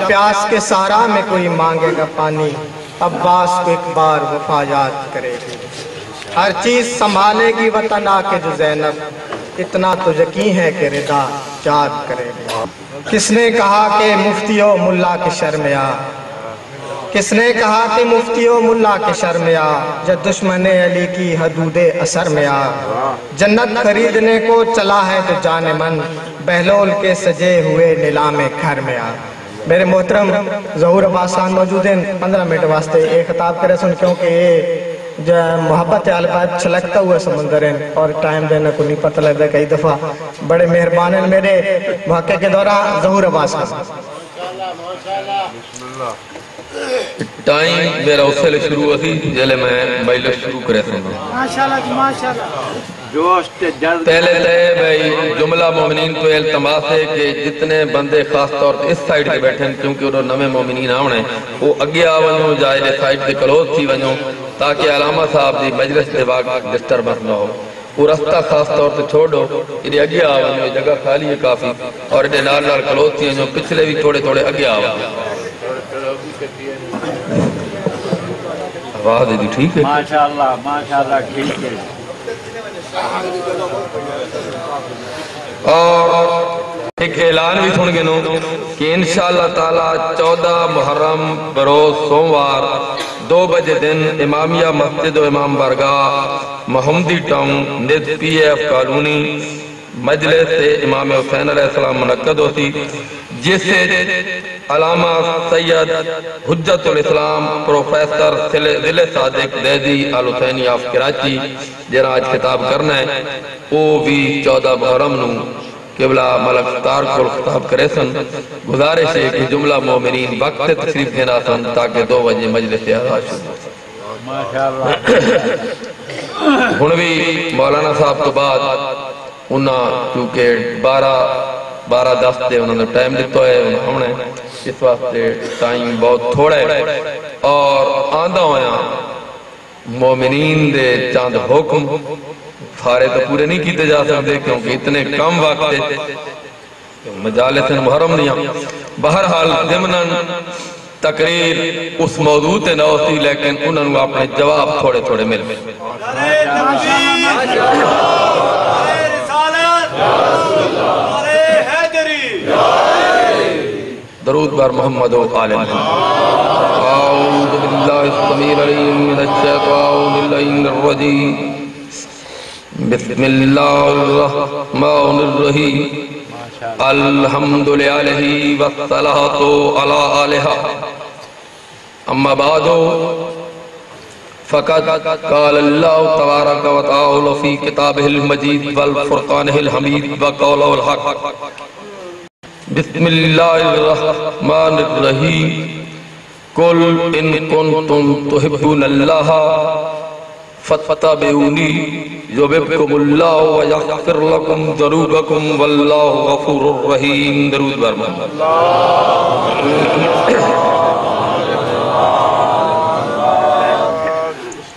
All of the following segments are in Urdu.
پیاس کے سارا میں کوئی مانگے گا پانی، عباس کو ایک بار وفا یاد کرے گی۔ ہر چیز سنبھالے گی وطن آ کے جو زینب، اتنا تو یقین ہے کہ رضا یاد کرے گی۔ کس نے کہا کہ مفتی و ملا کے شرمیا، کس نے کہا کہ مفتی و ملا کے شرمیا، جب دشمن علی کی حدود اثر میں آ، جنت خریدنے کو چلا ہے تو جان من، بہلول کے سجے ہوئے نیلام گھر میں آ۔ میرے محترم ظہور عباس خان موجود ہیں، 15 منٹ واسطے ایک خطاب کرے سن، کیونکہ یہ جو محبت البت چھلکتا ہوا سمندر ہیں اور ٹائم دینا کو نہیں پتہ لگتا۔ کئی دفعہ بڑے مہربان ہیں میرے واقعے کے دوران ظہور عباس خان۔ ٹائم میرا اس سے شروع ہوتی جلے میں مجلس شروع کرے سن۔ پہلے تے بھائی جملہ مومنین تو التماس ہے کہ جتنے بندے خاص طور پر اس سائیڈ کے بیٹھیں، کیونکہ انہوں نوے مومنین آونے وہ اگے آونوں جائے دے سائیڈ کے کلوز تھی ونوں، تاکہ علامہ صاحب دی مجلس دے واقع ڈسٹربنس نہ ہو۔ وہ رستہ خاص طور سے چھوڑو، یہ اگے آونوں جگہ خالی ہے کافی، اور یہ نال نال کلوز تھی ونوں، پچھلے بھی تھوڑے تھوڑے اگے آونوں۔ آواز دی ٹھیک ہے؟ ماشاءاللہ ٹھیک ہے۔ اور ایک اعلان بھی سن گنو کہ انشاءاللہ تعالی 14 محرم بروز سوموار 2 بجے دن امامیہ مسجد و امام بارگاہ محمدی ٹاؤن ند پی ایف کالونی مجلس امام حسین علیہ السلام منعقد ہوتی، جس سے علامہ سید حجت الاسلام پروفیسر ذل صادق دیدی آل حسینی آف کراچی جنہاں آج خطاب کرنا ہے، وہ بھی 14 محرم نو قبلہ ملک ستار کو خطاب کرے سن۔ گزارش ہے کہ جملہ مومنین وقت تشریف دینا سن تاکہ 2 بجے مجلس آغاز شروع ہو۔ ہن بھی مولانا صاحب تو بعد انہاں چونکہ 12:10 دے انہوں نے ٹائم دیتا ہے، انہوں نے اس واسطے ٹائم بہت تھوڑا ہے، اور آندہ ہویا مومنین دے چاند حکم سارے تو پورے نہیں کیتے جا سکتے کیونکہ اتنے کم وقت مجالس محرم دیا۔ بہرحال ضمناً تقریر اس موضوع تے نہ ہوتی، لیکن انہوں نے اپنے جواب تھوڑے تھوڑے مل درود بر محمد و آل محمد۔ اعوذ باللہ السمیع العلیم من الشیطان اللعین الرجیم، بسم اللہ الرحمن الرحیم، الحمد للہ والصلاة علی آلہا، اما بعد فقد قال اللہ تبارک و تعالی فی کتابہ المجید والفرقانہ الحمید وقولہ الحق، بسم اللہ الرحمن الرحیم، قل ان کنتم تحبون اللہ فاتبعونی یحببکم اللہ ویغفر لکم ذنوبکم واللہ غفور الرحیم۔ درود بر محمد۔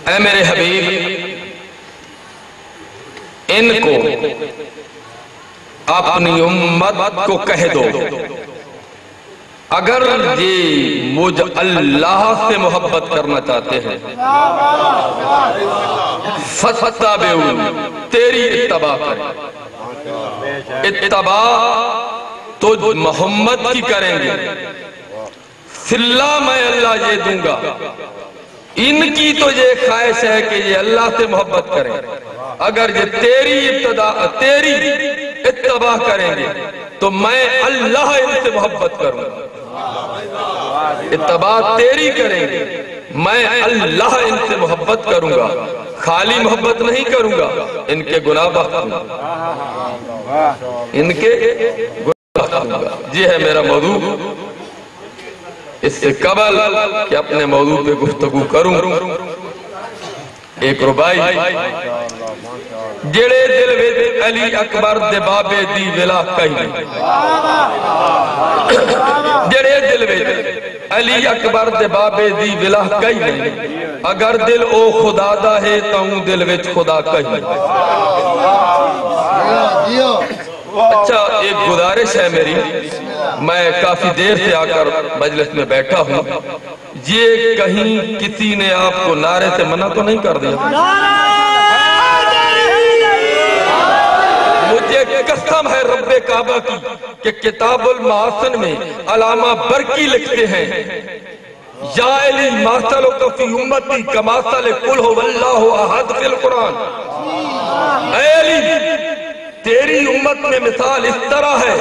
اے میرے حبیب، ان کو اپنی امت کو کہہ دو اگر یہ مجھ اللہ سے محبت کرنا چاہتے ہیں، فَاتَّبِعُونِ، تیری اتباع کریں۔ اتباع تو محمد کی کریں گے، صلہ میں اللہ یہ دوں گا۔ ان کی تو یہ خواہش ہے کہ یہ اللہ سے محبت کریں، اگر یہ تیری اتباع کریں گے تو میں اللہ ان سے محبت کروں گا۔ اتباع تیری کریں گے، میں اللہ ان سے محبت کروں گا، خالی محبت نہیں کروں گا، ان کے گناہ بخشوں گا، ان کے گناہ بخشوں گا۔ یہ ہے میرا موضوع۔ اس سے قبل کہ اپنے موضوع پہ گفتگو کروں، ایک ربائی جڑے دل وچ علی اکبر دے بابے دی ولا کہیں، جڑے دل وچ علی اکبر دے بابے دی ولا کہیں، اگر دل او خدا دا ہے تاؤں دل وچ خدا کہیں۔ اچھا ایک گزارش ہے میری، میں کافی دیر سے آ کر مجلس میں بیٹھا ہوں، یہ کہیں کسی نے آپ کو نعرے سے منع تو نہیں کر دیا؟ مجھے قسم ہے رب کعبہ کی کہ کتاب المحاسن میں علامہ برقی لکھتے ہیں، یا علی ماسلک فی امتی کماسل قل هو اللہ احد فی القرآن۔ اے علی، تیری امت میں مثال اس طرح ہے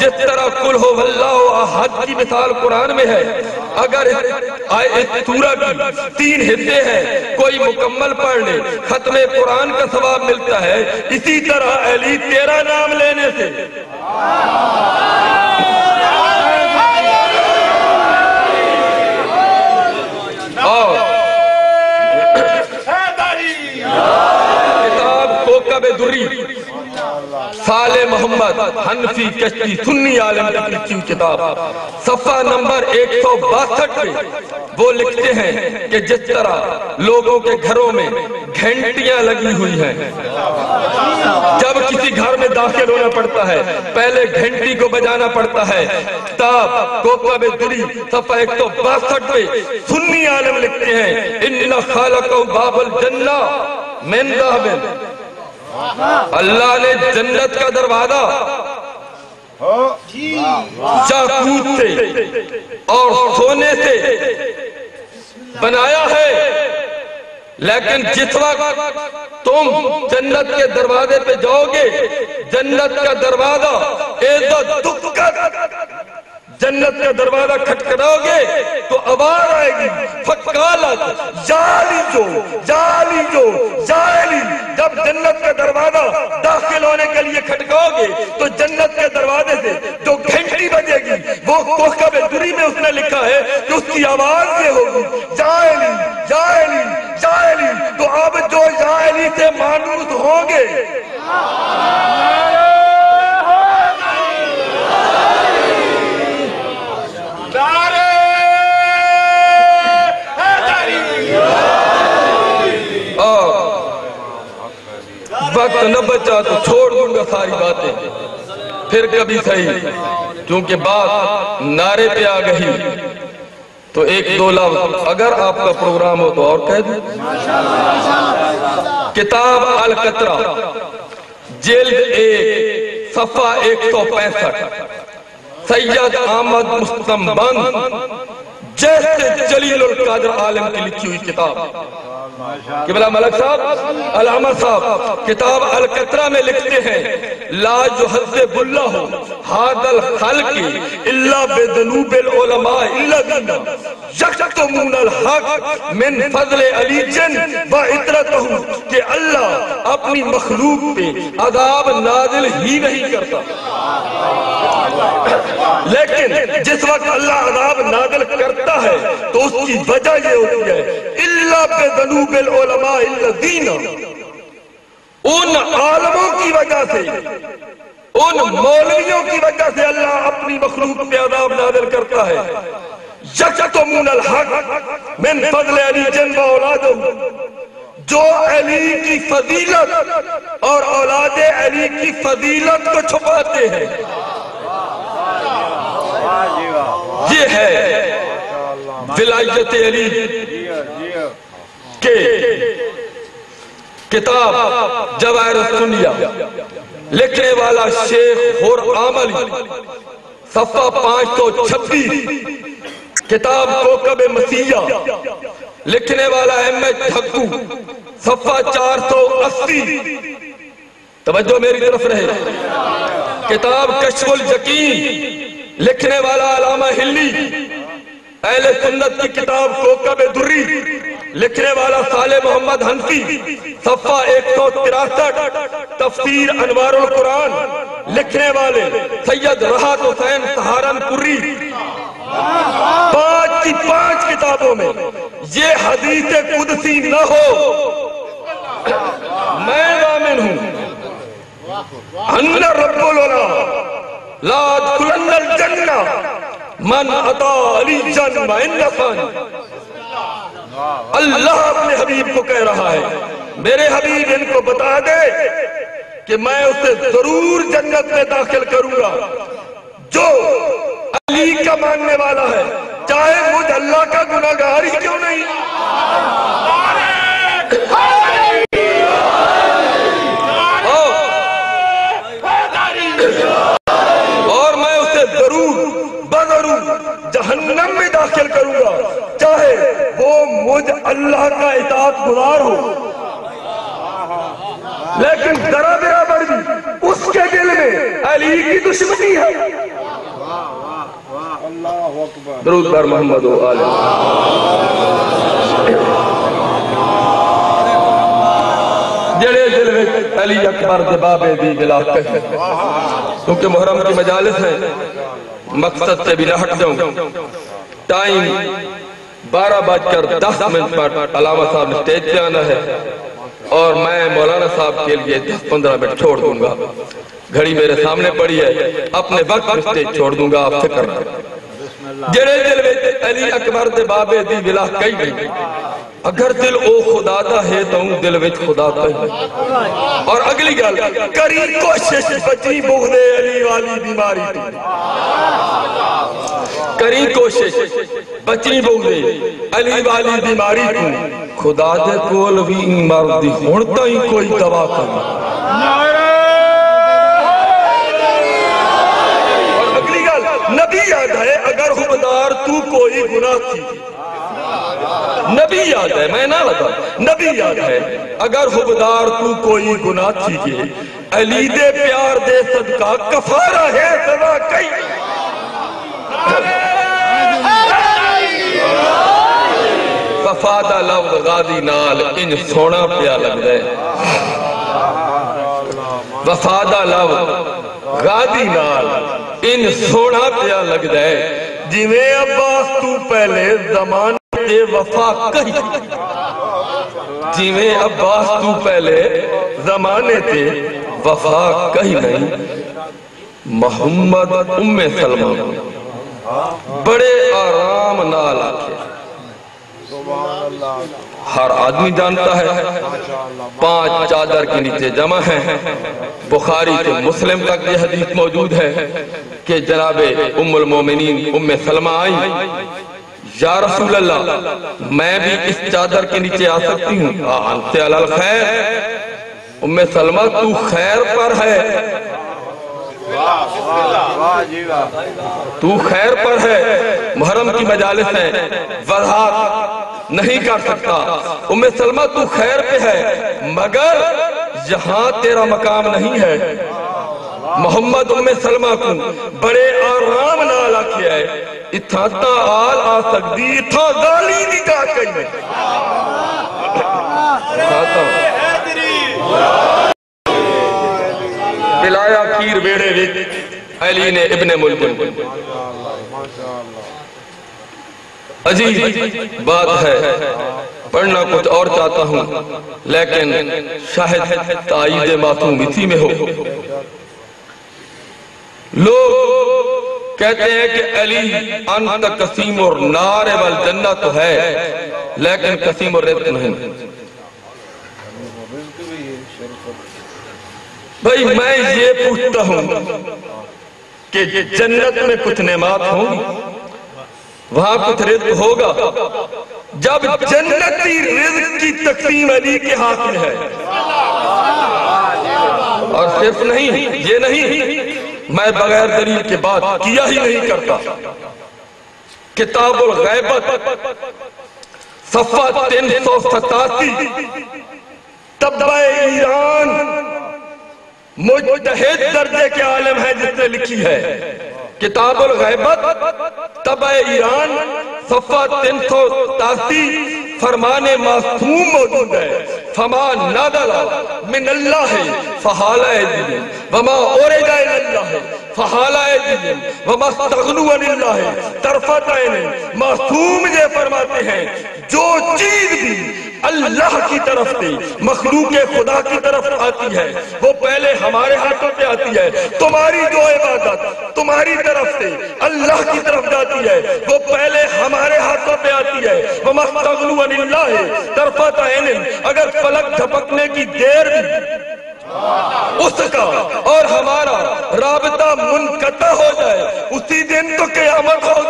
جس طرح قل هو اللہ احد کی مثال قرآن میں ہے۔ اگر اس سورہ کی 3 حصے ہیں، کوئی مکمل پڑھ لے ختم قرآن کا ثواب ملتا ہے، اسی طرح علی تیرا نام لینے سے کتاب کوکب دری صالح محمد حنفی کشتی سنی عالم کی لکھی ہوئی کتاب، صفحہ نمبر 162 پہ وہ لکھتے ہیں کہ جس طرح لوگوں کے گھروں میں گھنٹیاں لگی ہوئی ہیں، جب کسی گھر میں داخل ہونا پڑتا ہے پہلے گھنٹی کو بجانا پڑتا ہے۔ کتاب کوکب دری صفحہ 162 پہ سنی عالم لکھتے ہیں، ان خالقہ باب الجنہ من ذہب، اللہ نے جنت کا دروازہ یاقوت سے اور سونے سے بنایا ہے، لیکن جس وقت تم جنت کے دروازے پہ جاؤ گے، جنت کا دروازہ جنت کا دروازہ کھٹکھٹاؤ گے تو آواز آئے گی، فقالت جالی جو جالی جو جالی۔ جب جنت کا دروازہ داخل ہونے کے لیے کھٹکاؤ گے تو جنت کے دروازے سے جو گھنٹی بجے گی، وہ کوکب دری میں اس نے لکھا ہے کہ اس کی آواز یہ ہوگی، جالی جالی جالی۔ تو اب جو جالی سے مانوس ہوں گے، وقت نہ بچا تو چھوڑ دوں گا ساری باتیں، پھر کبھی صحیح، کیونکہ بات نعرے پہ آ گئی تو 1-2 لفظ اگر آپ کا پروگرام ہو تو اور کہہ دوں۔ کتاب القطرہ جلد 1 صفحہ 165، سید احمد مستمبند جیسے جلیل القدر عالم کی لکھی ہوئی کتاب، قبلہ ملک صاحب علامہ صاحب کتاب القطرہ میں لکھتے ہیں، لا یحذب اللہ ھذا الخلق الا بذنوب العلماء الذین یکتمون الحق من فضل علی و عطرتہ، کہ اللہ اپنی مخلوق پہ عذاب نازل ہی نہیں کرتا، لیکن جس وقت اللہ عذاب نازل کرتا ہے تو اس کی وجہ یہ ہوتی ہے، الا بذنوب العلماء الذین، ان عالموں کی وجہ سے، ان مولویوں کی وجہ سے اللہ اپنی مخلوق پہ عذاب نازل کرتا ہے۔ یکتمون الحق من فضل علی و اولادہ، جو علی کی فضیلت اور اولاد علی کی فضیلت کو چھپاتے ہیں، یہ ہے ولایت علی کے کتاب جواہر السنیہ، لکھنے والا شیخ حر عاملی، صفحہ 526، کتاب کوکب مسیح، لکھنے والا احمد ٹھکو، صفحہ 480، توجہ میری طرف رہے، کتاب کشف الیقین، لکھنے والا علامہ ہلی، اہل سنت کی کتاب کوکب دری، لکھنے والا صالح محمد حنفی، صفحہ 163، تفسیر انوار القرآن، لکھنے والے سید راحت حسین سہارنپوری۔ 5 کی 5 کتابوں میں یہ حدیث قدسی نہ ہو، میں ضامن ہوں، ان رب العلا لا ادخلن الجنہ من اطاع علی و ان فان۔ اللہ اپنے حبیب کو کہہ رہا ہے، میرے حبیب ان کو بتا دے کہ میں اسے ضرور جنت میں داخل کروں گا جو کا ماننے والا ہے، چاہے مجھ اللہ کا گناہگار ہی کیوں نہیں۔ اور میں اسے ضرور بضرور جہنم میں داخل کروں گا، چاہے وہ مجھ اللہ کا اطاعت گزار ہو۔ لیکن ذرا برابر بھی اس کے دل میں علی کی دشمنی ہے۔ درود بر محمد و آلہ۔ جڑے دل میں علی اکبر دے بابے دی بلا کہے، کیونکہ محرم کی مجالس ہیں، مقصد سے بھی نہ ہٹ جاؤں۔ ٹائم 12:10 پر علامہ صاحب نے سٹیج پہ آنا ہے اور میں مولانا صاحب کے لیے 10-15 منٹ چھوڑ دوں گا۔ گھڑی میرے سامنے پڑی ہے، اپنے وقت میں سٹیج چھوڑ دوں گا، آپ فکر نہ کریں۔ جڑے دل میں علی اکبر دے بابے دی بلا کئی نہیں، اگر دل او خدا دا ہے تو دل وچ خدا دا ہے۔ اور اگلی گل، کری کوشش بچی بغض علی والی بیماری تو، کری کوشش بچی بغض علی والی بیماری تو، خدا دے کول بھی مرد دی ہن تائیں کوئی دوا کر۔ اور اگلی گل، نبی یاد ہے اگر خبردار تو کوئی گناہ تھی، نبی یاد ہے، میں نہ لگا، نبی یاد ہے اگر خبردار تو کوئی گناہ تھی کہ علی دے پیار دے صدقہ کفارہ ہے سزا کئی۔ وفادہ لفظ غازی نال ان سونا پیا لگ دے، وفادہ لفظ غازی نال ان سونا پیا لگ دے، جویں عباس تو پہلے زمانے تے وفا کہی، جویں عباس تو پہلے زمانے تے وفا کہی نہیں۔ محمد ام سلمہ بڑے آرام نال آکھے، ہر آدمی جانتا ہے 5 چادر کے نیچے جمع ہیں۔ بخاری سے مسلم تک یہ حدیث موجود ہے کہ جناب ام المومنین ام سلمہ آئی، یا رسول اللہ میں بھی اس چادر کے نیچے آ سکتی ہوں؟ انت علی الخیر، ام سلمہ تو خیر پر ہے، تو خیر پر ہے۔ محرم کی مجالس ہیں، وضاحت نہیں کر سکتا، ام سلمہ تو خیر پہ ہے مگر یہاں تیرا مقام نہیں ہے۔ محمد ام سلمہ کو بڑے آرام نال آکھیا ہے، اتھا تا آل آ سکتی، اتھا گالی دی کا کئی میں۔ بلایا کیر بیڑے وچ علی نے ابن ملکن۔ عجیب بات ہے، پڑھنا کچھ اور چاہتا ہوں لیکن شاہد تائید معصوم اسی میں ہو۔ لوگ کہتے ہیں کہ علی انت قسیم النار والجنہ تو ہے لیکن قسیم الرزق نہیں۔ بھائی میں یہ پوچھتا ہوں کہ جنت میں کچھ نعمات ہوں گی، وہاں کچھ رزق ہوگا، جب جنتی رزق کی تقسیم علی کے ہاتھ میں ہے۔ اور صرف نہیں، یہ نہیں میں بغیر دلیل کے بات کیا ہی نہیں کرتا۔ کتاب الغیبت صفحہ 387، طبع ایران مجتہد درجے کے عالم ہے جس نے لکھی ہے، کتاب الغیبت طبع ایران صفحہ 387، فرمان معصوم موجود ہے، فما نادل من اللہ فحال ایدیہم وما اورد الی اللہ فحال ایدیہم وما استغنوا عن اللہ طرفت عین۔ معصوم یہ فرماتے ہیں جو چیز بھی اللہ کی طرف سے مخلوق خدا کی طرف آتی ہے وہ پہلے ہمارے ہاتھوں پہ آتی ہے۔ تمہاری جو عبادت تمہاری طرف سے اللہ کی طرف جاتی ہے وہ پہلے ہمارے ہاتھوں پہ آتی ہے۔ وَمَا اسْتَغْنُوا عَنِ اللَّهِ طَرْفَتَ عَيْنٍ، اگر فلک جھپکنے کی دیر بھی اس کا اور ہمارا رابطہ منقطع ہو جائے اسی دن تو قیامت ہو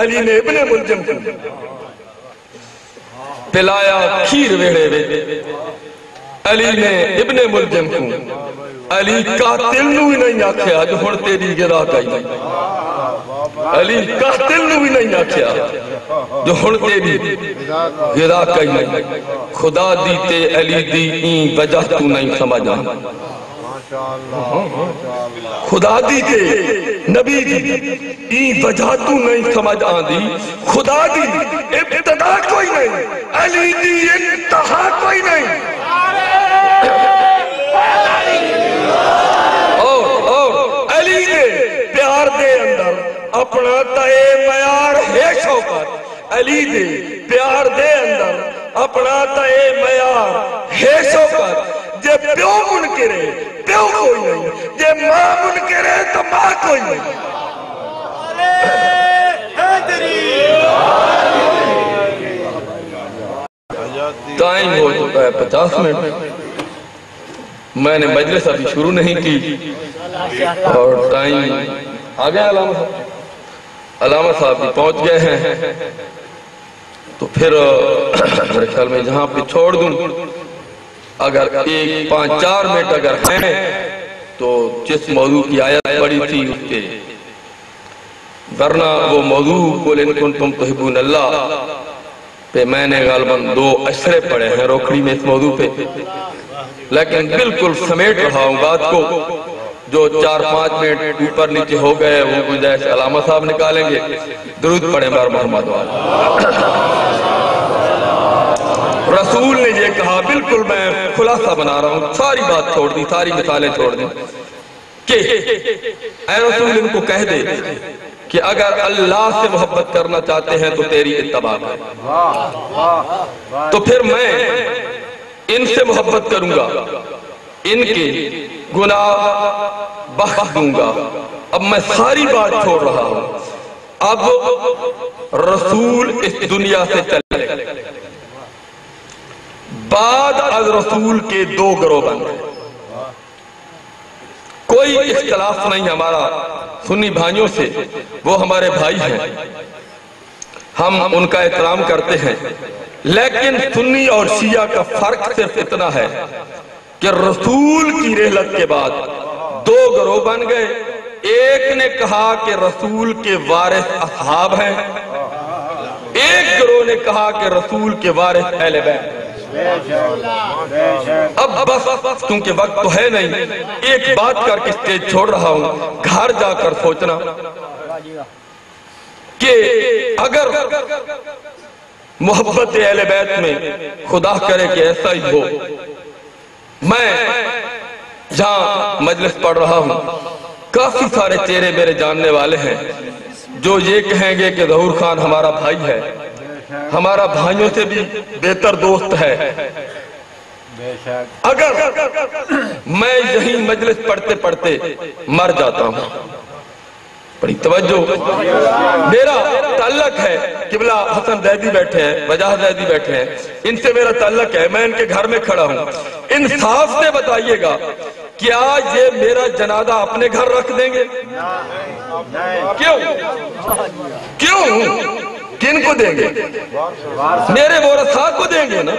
علی نے ابن ملجم کو پلایا کھیر ویڑے وے علی نے ابن ملجم کو علی قاتل نو ہی نہیں آکھیا جو ہن تیری غذا کئی نہیں علی قاتل نو ہی نہیں آکھیا جو ہن تیری غذا کئی نہیں خدا دیتے علی دی این وجہ تو نہیں سمجھا خدا دیتے نبی دی این وجہ تو نہیں سمجھ آندی خدا دی ابتدا کوئی نہیں علی دی انتہا کوئی نہیں اور علی نے پیار دے اندر اپنا تائے معیار ہے شوکت علی دے پیار دے اندر اپنا تائے معیار ہے شوکت جے پیو منکرے پیو کوئی نہیں جے ماں منکرے تو ماں کوئی نہیں ٹائم ہو چکا ہے 50 منٹ میں نے مجلس ابھی شروع نہیں کی اور ٹائم آگئے علامہ صاحب بھی پہنچ گئے ہیں تو پھر میرے خیال میں جہاں پہ چھوڑ دوں اگر 5-4 منٹ اگر ہیں تو جس موضوع کی آیت پڑھی تھی اس کے ورنہ وہ موضوع قل ان کنتم تحبون اللہ پہ میں نے غالباً 2 اشرے پڑھے ہیں روکڑی میں اس موضوع پہ لیکن بالکل سمیٹ رہا ہوں بات کو جو 4-5 منٹ اوپر نیچے ہو گئے وہ گنجائش علامہ صاحب نکالیں گے درود پڑھیں بار محمد والا رسول نے یہ کہا بالکل میں خلاصہ بنا رہا ہوں ساری بات چھوڑ دی ساری مثالیں چھوڑ دی کہ اے رسول ان کو کہہ دے کہ اگر اللہ سے محبت کرنا چاہتے ہیں تو تیری اتباع ہے تو پھر میں ان سے محبت کروں گا ان کے گناہ بخش دوں گا اب میں ساری بات چھوڑ رہا ہوں اب رسول اس دنیا سے چلے بعد از رسول کے 2 گروہ بن گئے کوئی اختلاف نہیں ہمارا سنی بھائیوں سے وہ ہمارے بھائی ہیں ہم ان کا احترام کرتے ہیں لیکن سنی اور شیعہ کا فرق صرف اتنا ہے کہ رسول کی رحلت کے بعد 2 گروہ بن گئے ایک نے کہا کہ رسول کے وارث اصحاب ہیں ایک گروہ نے کہا کہ رسول کے وارث اہل بیت اب بس کیونکہ وقت تو ہے نہیں ایک بات کر کے سٹیج چھوڑ رہا ہوں گھر جا کر سوچنا کہ اگر محبت اہل بیت میں خدا کرے کہ ایسا ہی ہو میں جہاں مجلس پڑھ رہا ہوں کافی سارے چہرے میرے جاننے والے ہیں جو یہ کہیں گے کہ ظہور خان ہمارا بھائی ہے ہمارا بھائیوں سے بھی بہتر دوست ہے اگر میں یہی مجلس پڑھتے پڑھتے مر جاتا ہوں بڑی توجہ میرا تعلق ہے قبلہ حسن زیدی بیٹھے ہیں وجاہ زیدی بیٹھے ہیں ان سے میرا تعلق ہے میں ان کے گھر میں کھڑا ہوں انصاف سے بتائیے گا کیا یہ میرا جنازہ اپنے گھر رکھ دیں گے کیوں کن کو دیں گے میرے ورثاء کو دیں گے نا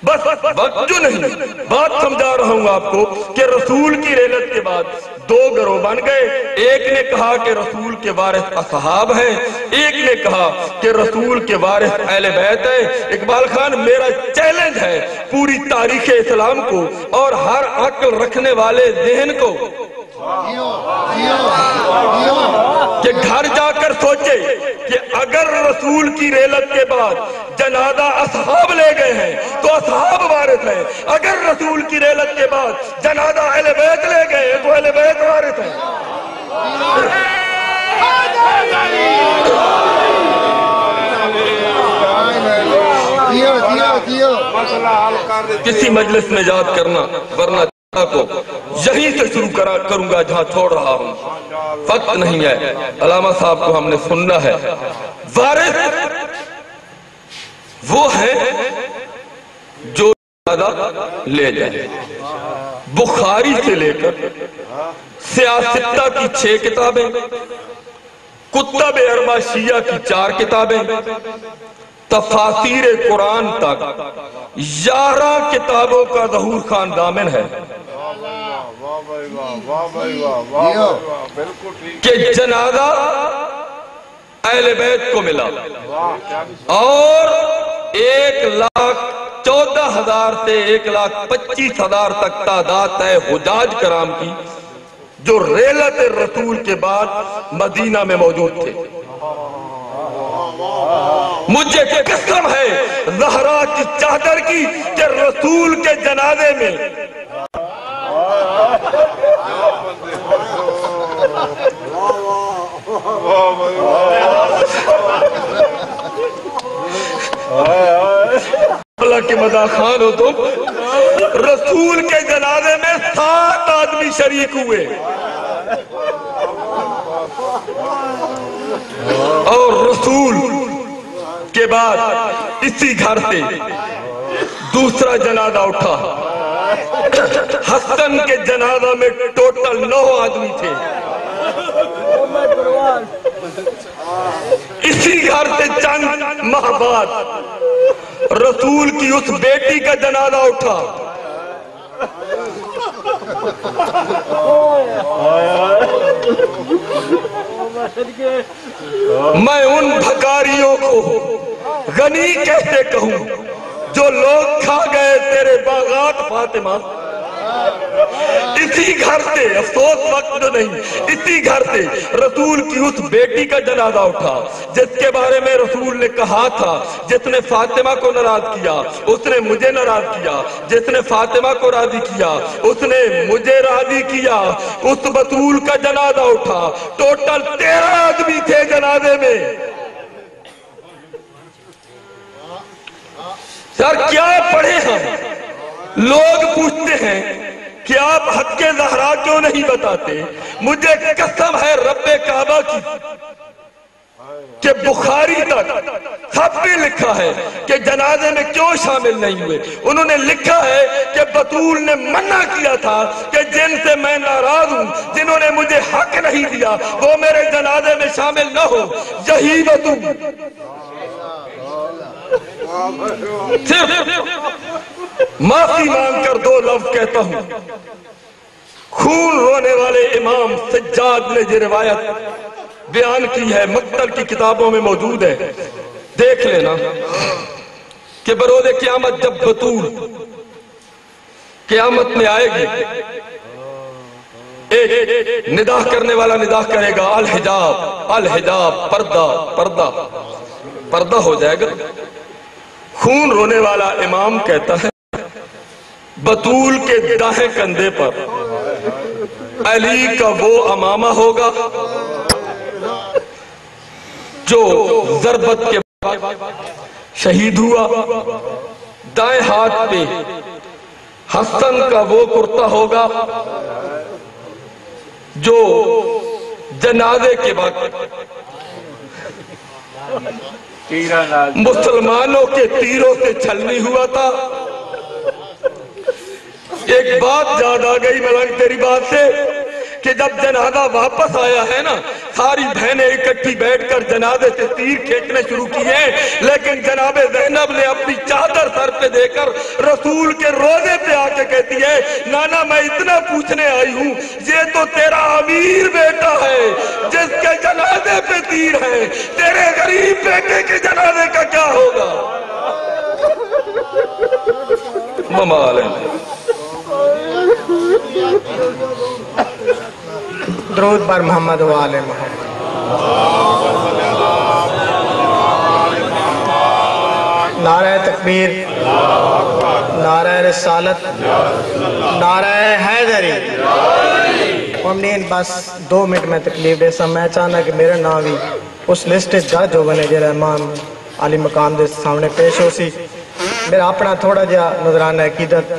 بس وقت جو نہیں بات سمجھا رہا ہوں آپ کو کہ رسول کی رحلت کے بعد 2 گروہ بن گئے ایک نے کہا کہ رسول کے وارث اصحاب ہیں ایک نے کہا کہ رسول کے وارث اہل بیت ہیں اقبال خان میرا چیلنج ہے پوری تاریخ اسلام کو اور ہر عقل رکھنے والے ذہن کو کہ گھر جا کر سوچے کہ اگر رسول کی رحلت کے بعد جنازہ اصحاب لے گئے ہیں تو اصحاب وارث ہیں اگر رسول کی رحلت کے بعد جنازہ اہل بیت لے گئے ہیں تو اہل بیت وارث ہیں کسی مجلس میں یاد کرنا ورنہ کو یہیں سے شروع کروں گا جہاں چھوڑ رہا ہوں وقت نہیں ہے علامہ صاحب کو ہم نے سننا ہے وارث وہ ہیں جو لے جائے بخاری سے لے کر سیاستہ کی 6 کتابیں کتب اربع شیعہ کی 4 کتابیں، تفاسیر قرآن تک 11 کتابوں کا ظہور خان ضامن ہے کہ جنازہ اہل بیت کو ملا، اور 1,14,000 سے 1,25,000 تک تعداد ہے حجاج کرام کی جو ریلت رسول کے بعد مدینہ میں موجود تھے۔ مجھے قسم ہے زہرا کی چادر کی کہ رسول کے جنازے میں اللہ کے مداخان ہو تم، رسول کے جنازے میں 7 آدمی شریک ہوئے، اور رسول کے بعد اسی گھر سے دوسرا جنازہ اٹھا۔ حسن کے جنازہ میں ٹوٹل 9 آدمی تھے، اسی گھر سے چند ماہ بعد رسول کی اس بیٹی کا جنازہ اٹھا۔ میں ان بھکاریوں کو غنی کیسے کہوں جو لوگ کھا گئے تیرے باغات فاطمہ۔ اسی گھر سے، افسوس وقت جو نہیں، اسی گھر سے رسول کی اس بیٹی کا جنازہ اٹھا جس کے بارے میں رسول نے کہا تھا جس نے فاطمہ کو ناراض کیا اس نے مجھے ناراض کیا، جس نے فاطمہ کو راضی کیا اس نے مجھے راضی کیا۔ اس بطول کا جنازہ اٹھا، ٹوٹل 13 آدمی تھے جنازے میں۔ سر کیا پڑھے ہم؟ لوگ پوچھتے ہیں کہ آپ حق زہرا کیوں نہیں بتاتے؟ مجھے قسم ہے رب کعبہ کی کہ بخاری تک سب نے لکھا ہے کہ جنازے میں کیوں شامل نہیں ہوئے۔ انہوں نے لکھا ہے کہ بطول نے منع کیا تھا کہ جن سے میں ناراض ہوں، جنہوں نے مجھے حق نہیں دیا، وہ میرے جنازے میں شامل نہ ہو۔ یہی بطول صرف معافی مانگ کر 2 لفظ کہتا ہوں۔ خون رونے والے امام سجاد نے یہ روایت بیان کی ہے، مقتل کی کتابوں میں موجود ہے، دیکھ لینا کہ بروز قیامت جب بطول قیامت میں آئے گی، ایک ندا کرنے والا ندا کرے گا الحجاب الحجاب، پردہ پردہ، پردہ ہو جائے گا۔ خون رونے والا امام کہتا ہے بطول کے دائیں کندھے پر علی کا وہ امامہ ہوگا جو ضربت کے بعد شہید ہوا، دائیں ہاتھ پہ حسن کا وہ کرتا ہوگا جو جنازے کے وقت مسلمانوں کے تیروں سے چھلنی ہوا تھا۔ ایک بات یاد آ گئی ملنگ تیری بات سے کہ جب جنازہ واپس آیا ہے نا، ساری بہنیں اکٹھی بیٹھ کر جنازے سے تیر کھینچنے شروع کیے، لیکن جناب زینب نے اپنی چادر سر پہ دے کر رسول کے روزے پہ آ کے کہتی ہے نانا میں اتنا پوچھنے آئی ہوں، یہ تو تیرا امیر بیٹا ہے جس کے جنازے پہ تیر ہے، تیرے غریب بیٹے کے جنازے کا کیا ہوگا؟ ممال ہے۔ درود بر محمد و آل محمد۔ نعرہ تکبیر، نعرہ رسالت، نعرہ حیدری۔ ممنین بس 2 منٹ میں تکلیف دے سا، میں چاہنا کہ میرا نام بھی اس لسٹ جج ہو بنے جڑا امام علی مقام دے سامنے پیش ہو سی۔ میرا اپنا تھوڑا جا نظرانہ عقیدت